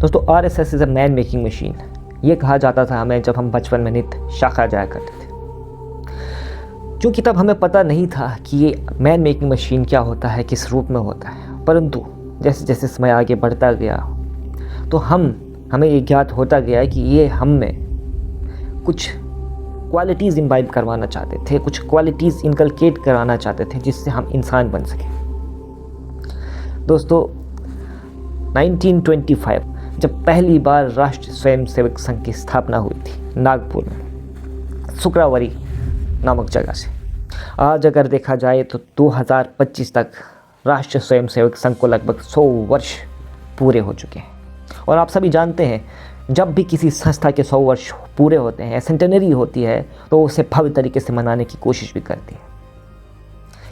दोस्तों RSS is a man making machine, ये कहा जाता था हमें जब हम बचपन में नित्य शाखा जाया करते थे। क्योंकि तब हमें पता नहीं था कि ये मैन मेकिंग मशीन क्या होता है, किस रूप में होता है, परंतु जैसे जैसे समय आगे बढ़ता गया तो हमें ये ज्ञात होता गया कि ये हम में कुछ क्वालिटीज़ इम्बाइब करवाना चाहते थे, कुछ क्वालिटीज़ इनकलकेट कराना चाहते थे जिससे हम इंसान बन सकें। दोस्तों 1925 जब पहली बार राष्ट्रीय स्वयंसेवक संघ की स्थापना हुई थी नागपुर में सुक्रावरी नामक जगह से, आज अगर देखा जाए तो 2025 तक राष्ट्रीय स्वयंसेवक संघ को लगभग 100 वर्ष पूरे हो चुके हैं। और आप सभी जानते हैं जब भी किसी संस्था के 100 वर्ष पूरे होते हैं, सेंटेनरी होती है, तो उसे भव्य तरीके से मनाने की कोशिश भी करती है।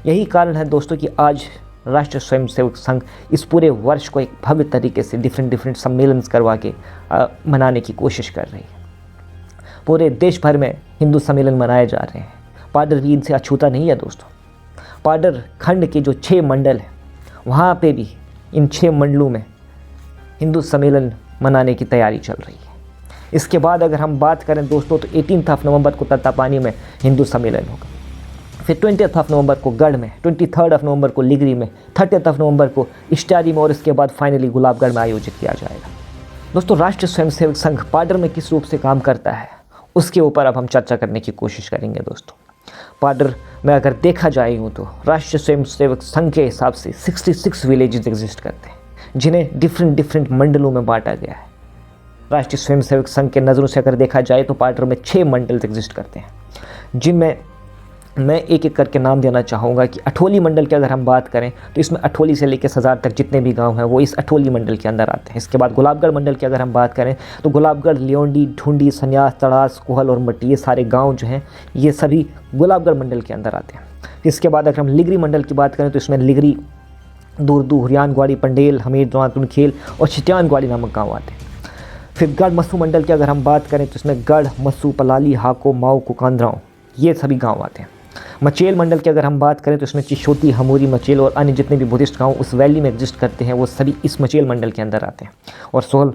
यही कारण है दोस्तों कि आज राष्ट्रीय स्वयंसेवक संघ इस पूरे वर्ष को एक भव्य तरीके से डिफरेंट सम्मेलन करवा के मनाने की कोशिश कर रही है। पूरे देश भर में हिंदू सम्मेलन मनाए जा रहे हैं। पाडर भी इनसे अछूता नहीं है दोस्तों। पाडर खंड के जो 6 मंडल हैं वहाँ पे भी इन 6 मंडलों में हिंदू सम्मेलन मनाने की तैयारी चल रही है। इसके बाद अगर हम बात करें दोस्तों तो 18 नवंबर को तत्तापानी में हिंदू सम्मेलन होगा, फिर 20 नवंबर को गढ़ में, 23 नवंबर को लिगरी में, 30 नवंबर को इष्टारी में और इसके बाद फाइनली गुलाबगढ़ में आयोजित किया जाएगा। दोस्तों राष्ट्रीय स्वयंसेवक संघ पाडर में किस रूप से काम करता है उसके ऊपर अब हम चर्चा करने की कोशिश करेंगे। दोस्तों पाडर में अगर देखा जाए यूँ तो राष्ट्रीय स्वयंसेवक संघ के हिसाब से 66 विलेजेस एग्जिस्ट करते हैं जिन्हें डिफरेंट मंडलों में बांटा गया है। राष्ट्रीय स्वयंसेवक संघ के नज़रों से अगर देखा जाए तो पाडर में 6 मंडल एग्जिस्ट करते हैं जिनमें मैं एक एक करके नाम देना चाहूँगा कि अठोली मंडल की अगर हम बात करें तो इसमें अठोली से लेकर सजार तक जितने भी गांव हैं वो इस अठोली मंडल के अंदर आते हैं। इसके बाद गुलाबगढ़ मंडल की अगर हम बात करें तो गुलाबगढ़, लियोंडी, ढूंढी, सन्यास, तड़ास, कोहल और मट्टी, ये सारे गांव जो हैं ये सभी गुलाबगढ़ मंडल के अंदर आते हैं। इसके बाद अगर हम लिगरी मंडल की बात करें तो इसमें लिगरी, दूरदू, हुरियान ग्वाड़ी, पंडेल, हमीरदवा, तुनखेल और छिटियान ग्वाड़ी नामक गाँव आते हैं। फिर गढ़ मस्सू मंडल की अगर हम बात करें तो इसमें गढ़, मस्सू, पलाली, हाको, माऊ, कुकांद्राओं ये सभी गाँव आते हैं। मचेल मंडल की अगर हम बात करें तो इसमें चिशोती, हमूरी, मचेल और अन्य जितने भी बुद्धिस्ट गांव उस वैली में एग्जिस्ट करते हैं वो सभी इस मचेल मंडल के अंदर आते हैं। और सोहल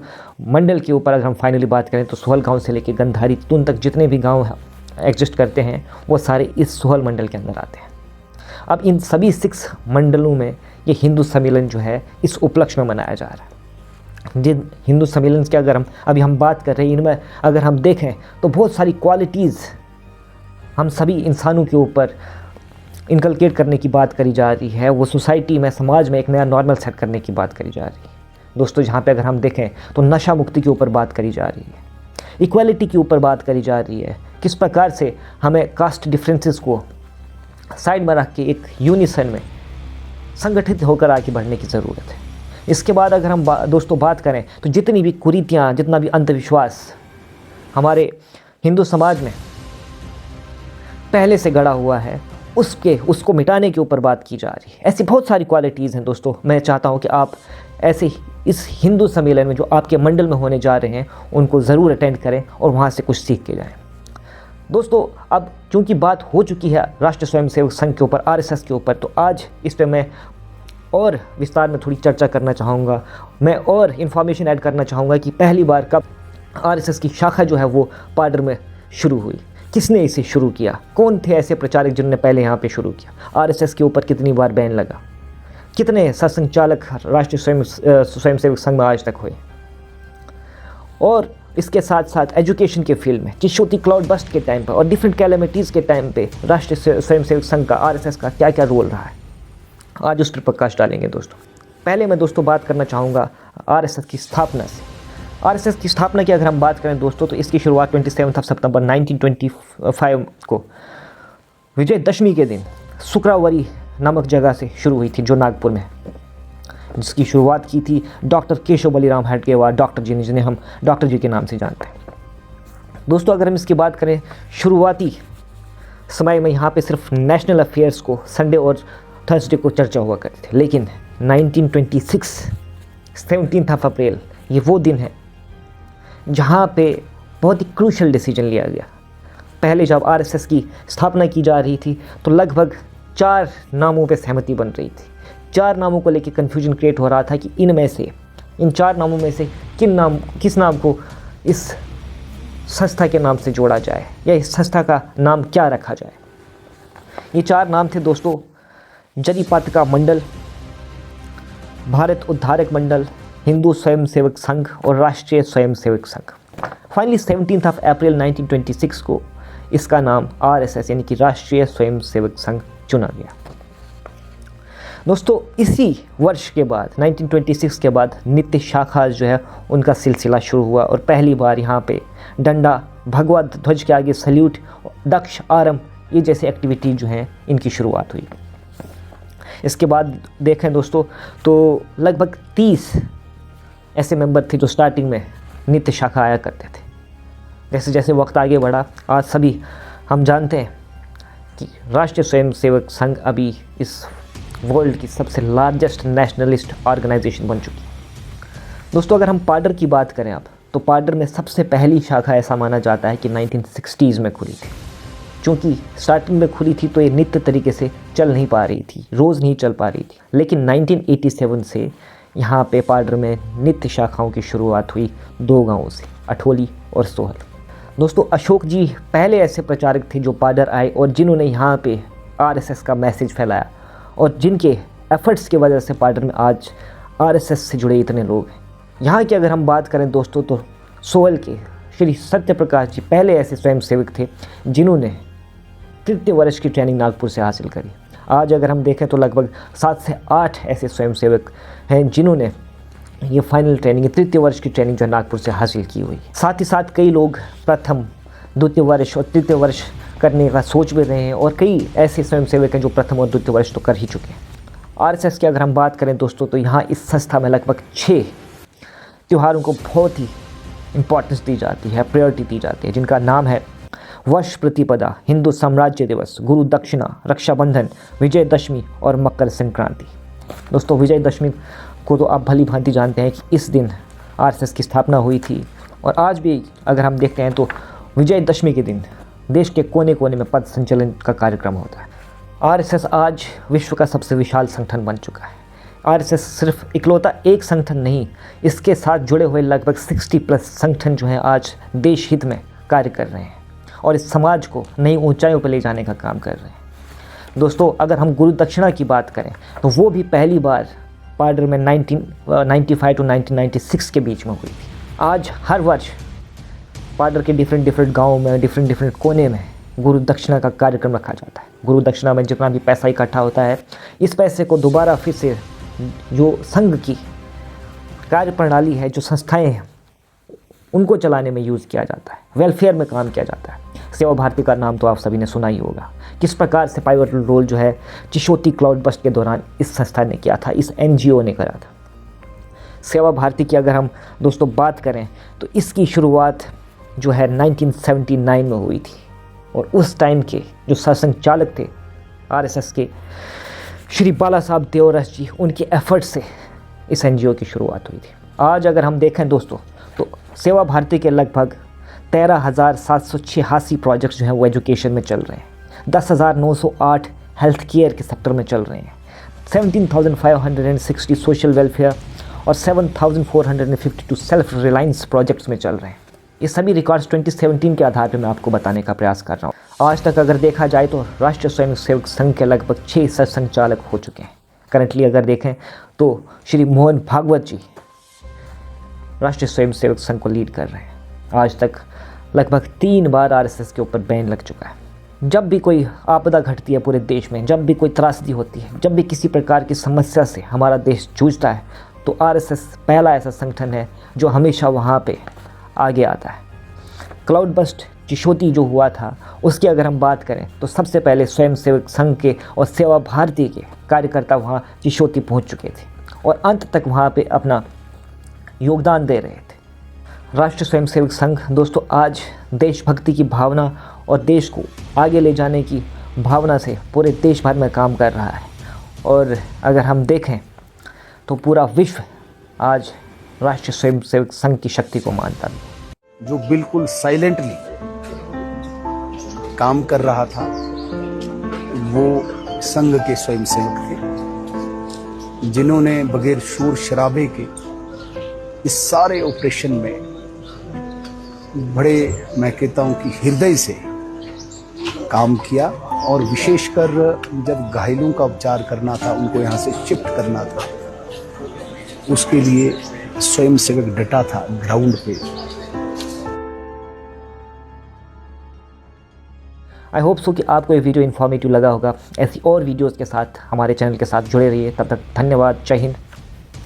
मंडल के ऊपर अगर हम फाइनली बात करें तो सोहल गांव से लेकर गंधारी, तुन तक जितने भी गांव एग्जिस्ट करते हैं वो सारे इस सोहल मंडल के अंदर आते हैं। अब इन सभी 6 मंडलों में ये हिंदू सम्मेलन जो है इस उपलक्ष्य में मनाया जा रहा है। जिन हिंदू सम्मेलन की अगर हम बात कर रहे हैं इनमें अगर हम देखें तो बहुत सारी क्वालिटीज़ हम सभी इंसानों के ऊपर इनकलकेट करने की बात करी जा रही है। वो सोसाइटी में, समाज में एक नया नॉर्मल सेट करने की बात करी जा रही है। दोस्तों जहाँ पे अगर हम देखें तो नशा मुक्ति के ऊपर बात करी जा रही है, इक्वालिटी के ऊपर बात करी जा रही है, किस प्रकार से हमें कास्ट डिफरेंसेस को साइड में रख के एक यूनिसन में संगठित होकर आगे बढ़ने की ज़रूरत है। इसके बाद अगर हम दोस्तों बात करें तो जितनी भी कुरीतियाँ, जितना भी अंधविश्वास हमारे हिंदू समाज में पहले से गड़ा हुआ है उसको मिटाने के ऊपर बात की जा रही है। ऐसी बहुत सारी क्वालिटीज़ हैं दोस्तों। मैं चाहता हूं कि आप ऐसे इस हिंदू सम्मेलन में जो आपके मंडल में होने जा रहे हैं उनको ज़रूर अटेंड करें और वहां से कुछ सीख के जाएं। दोस्तों अब चूंकि बात हो चुकी है राष्ट्रीय स्वयंसेवक संघ के ऊपर, आरएसएस के ऊपर, तो आज इस पर मैं और विस्तार में थोड़ी चर्चा करना चाहूँगा। मैं और इन्फॉर्मेशन ऐड करना चाहूँगा कि पहली बार कब आरएसएस की शाखा जो है वो पाडर में शुरू हुई, किसने इसे शुरू किया, कौन थे ऐसे प्रचारक जिन्होंने पहले यहाँ पे शुरू किया, आरएसएस के ऊपर कितनी बार बैन लगा, कितने सरसंघचालक राष्ट्रीय स्वयंसेवक संघ में आज तक हुए। और इसके साथ साथ एजुकेशन के फील्ड में चिशोती क्लाउड बस्ट के टाइम पर और डिफरेंट कैलेमिटीज़ के टाइम पे राष्ट्रीय स्वयंसेवक संघ का, आरएसएस का क्या क्या रोल रहा है, आज उस पर प्रकाश डालेंगे दोस्तों। पहले मैं दोस्तों बात करना चाहूँगा आरएसएस की स्थापना से। आरएसएस की स्थापना की अगर हम बात करें दोस्तों तो इसकी शुरुआत 27 सितंबर 1925 को विजयदशमी के दिन सुक्रावरी नामक जगह से शुरू हुई थी जो नागपुर में, जिसकी शुरुआत की थी डॉक्टर केशव बलिराम हेडगेवार, डॉक्टर जी, जिन्हें हम डॉक्टर जी के नाम से जानते हैं। दोस्तों अगर हम इसकी बात करें शुरुआती समय में यहाँ पे सिर्फ नेशनल अफेयर्स को संडे और थर्सडे को चर्चा हुआ करती थी, लेकिन 1926 17 अप्रैल ये वो दिन है जहाँ पे बहुत ही क्रूशल डिसीजन लिया गया। पहले जब आरएसएस की स्थापना की जा रही थी तो लगभग 4 नामों पे सहमति बन रही थी। 4 नामों को लेकर कन्फ्यूजन क्रिएट हो रहा था कि इनमें से इन 4 नामों में से किस नाम को इस संस्था के नाम से जोड़ा जाए या इस संस्था का नाम क्या रखा जाए। ये 4 नाम थे दोस्तों, जरीपात्रिका मंडल, भारत उद्धारक मंडल, हिंदू स्वयंसेवक संघ और राष्ट्रीय स्वयंसेवक संघ। फाइनली 17 अप्रैल 1926 को इसका नाम RSS यानी कि राष्ट्रीय स्वयंसेवक संघ चुना गया। दोस्तों इसी वर्ष के बाद 1926 के बाद नित्य शाखा जो है उनका सिलसिला शुरू हुआ और पहली बार यहाँ पे डंडा, भगवा ध्वज के आगे सल्यूट, दक्ष आरम, ये जैसे एक्टिविटी जो हैं इनकी शुरुआत हुई। इसके बाद देखें दोस्तों तो लगभग 30 ऐसे मेंबर थे जो स्टार्टिंग में नित्य शाखा आया करते थे। जैसे जैसे वक्त आगे बढ़ा, आज सभी हम जानते हैं कि राष्ट्रीय स्वयंसेवक संघ अभी इस वर्ल्ड की सबसे लार्जेस्ट नेशनलिस्ट ऑर्गेनाइजेशन बन चुकी है। दोस्तों अगर हम पाडर की बात करें अब, तो पाडर में सबसे पहली शाखा ऐसा माना जाता है कि 1960s में खुली थी। क्योंकि स्टार्टिंग में खुली थी तो ये नित्य तरीके से चल नहीं पा रही थी, रोज़ नहीं चल पा रही थी, लेकिन 1987 से यहाँ पे पाडर में नित्य शाखाओं की शुरुआत हुई 2 गाँवों से, अठोली और सोहल। दोस्तों अशोक जी पहले ऐसे प्रचारक थे जो पाडर आए और जिन्होंने यहाँ पे RSS का मैसेज फैलाया और जिनके एफर्ट्स की वजह से पाडर में आज RSS से जुड़े इतने लोग हैं। यहाँ की अगर हम बात करें दोस्तों तो सोहल के श्री सत्यप्रकाश जी पहले ऐसे स्वयंसेवक थे जिन्होंने 3य वर्ष की ट्रेनिंग नागपुर से हासिल करी। आज अगर हम देखें तो लगभग 7 से 8 ऐसे स्वयंसेवक हैं जिन्होंने ये फाइनल ट्रेनिंग 3य वर्ष की ट्रेनिंग जो नागपुर से हासिल की हुई। साथ ही साथ कई लोग प्रथम, 2य वर्ष और 3य वर्ष करने का सोच भी रहे हैं और कई ऐसे स्वयंसेवक हैं जो प्रथम और 2य वर्ष तो कर ही चुके हैं। RSS की अगर हम बात करें दोस्तों तो यहाँ इस संस्था में लगभग 6 त्योहारों को बहुत ही इम्पोर्टेंस दी जाती है, प्रायोरिटी दी जाती है, जिनका नाम है वर्ष प्रतिपदा, हिंदू साम्राज्य दिवस, गुरु दक्षिणा, रक्षाबंधन, विजयदशमी और मकर संक्रांति। दोस्तों विजयदशमी को तो आप भली भांति जानते हैं कि इस दिन RSS की स्थापना हुई थी और आज भी अगर हम देखते हैं तो विजयदशमी के दिन देश के कोने कोने में पथ संचलन का कार्यक्रम होता है। RSS आज विश्व का सबसे विशाल संगठन बन चुका है। RSS सिर्फ इकलौता एक संगठन नहीं, इसके साथ जुड़े हुए लगभग 60+ संगठन जो हैं आज देश हित में कार्य कर रहे हैं और इस समाज को नई ऊंचाइयों पर ले जाने का काम कर रहे हैं। दोस्तों अगर हम गुरु दक्षिणा की बात करें तो वो भी पहली बार पाडर में 1995 to 1996 के बीच में हुई थी। आज हर वर्ष पाडर के डिफरेंट गाँवों में, डिफरेंट कोने में गुरु दक्षिणा का कार्यक्रम रखा जाता है। गुरु दक्षिणा में जितना भी पैसा इकट्ठा होता है, इस पैसे को दोबारा फिर से जो संघ की कार्य प्रणाली है, जो संस्थाएं हैं, उनको चलाने में यूज़ किया जाता है, वेलफेयर में काम किया जाता है। सेवा भारती का नाम तो आप सभी ने सुना ही होगा। किस प्रकार से पाइवटल रोल जो है चिशोती क्लाउड बस्ट के दौरान इस संस्था ने किया था, इस NGO ने करा था। सेवा भारती की अगर हम दोस्तों बात करें तो इसकी शुरुआत जो है 1979 में हुई थी और उस टाइम के जो सरसंघचालक थे RSS के श्री बाला साहब देवरस जी, उनके एफर्ट से इस NGO की शुरुआत हुई थी। आज अगर हम देखें दोस्तों तो सेवा भारती के लगभग 13,786 प्रोजेक्ट्स जो हैं वो एजुकेशन में चल रहे हैं, 10,908 हेल्थ केयर के सेक्टर में चल रहे हैं, 17,560 सोशल वेलफेयर और 7,452 सेल्फ रिलायंस प्रोजेक्ट्स में चल रहे हैं। ये सभी रिकॉर्ड्स 2017 के आधार पर मैं आपको बताने का प्रयास कर रहा हूँ। आज तक अगर देखा जाए तो राष्ट्रीय स्वयंसेवक संघ के लगभग 6 सरसंघचालक हो चुके हैं। करंटली अगर देखें तो श्री मोहन भागवत जी राष्ट्रीय स्वयंसेवक संघ को लीड कर रहे हैं। आज तक लगभग 3 बार RSS के ऊपर बैन लग चुका है। जब भी कोई आपदा घटती है पूरे देश में, जब भी कोई त्रासदी होती है, जब भी किसी प्रकार की समस्या से हमारा देश जूझता है, तो RSS पहला ऐसा संगठन है जो हमेशा वहाँ पे आगे आता है। क्लाउड बस्ट चिशोती जो हुआ था उसकी अगर हम बात करें तो सबसे पहले स्वयंसेवक संघ के और सेवा भारती के कार्यकर्ता वहाँ चिशोती पहुँच चुके थे और अंत तक वहाँ पे अपना योगदान दे रहे थे। राष्ट्रीय स्वयंसेवक संघ दोस्तों आज देशभक्ति की भावना और देश को आगे ले जाने की भावना से पूरे देश भर में काम कर रहा है और अगर हम देखें तो पूरा विश्व आज राष्ट्रीय स्वयंसेवक संघ की शक्ति को मानता है। जो बिल्कुल साइलेंटली काम कर रहा था वो संघ के स्वयंसेवक थे, जिन्होंने बगैर शोर शराबे के इस सारे ऑपरेशन में बड़े, मैं कहता हूं कि हृदय से काम किया, और विशेषकर जब घायलों का उपचार करना था, उनको यहाँ से शिफ्ट करना था, उसके लिए स्वयं सेवक डटा था ग्राउंड पे। आई होप सो कि आपको ये वीडियो इन्फॉर्मेटिव लगा होगा। ऐसी और वीडियोज़ के साथ हमारे चैनल के साथ जुड़े रहिए। तब तक धन्यवाद। जय हिंद,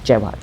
जय भारत।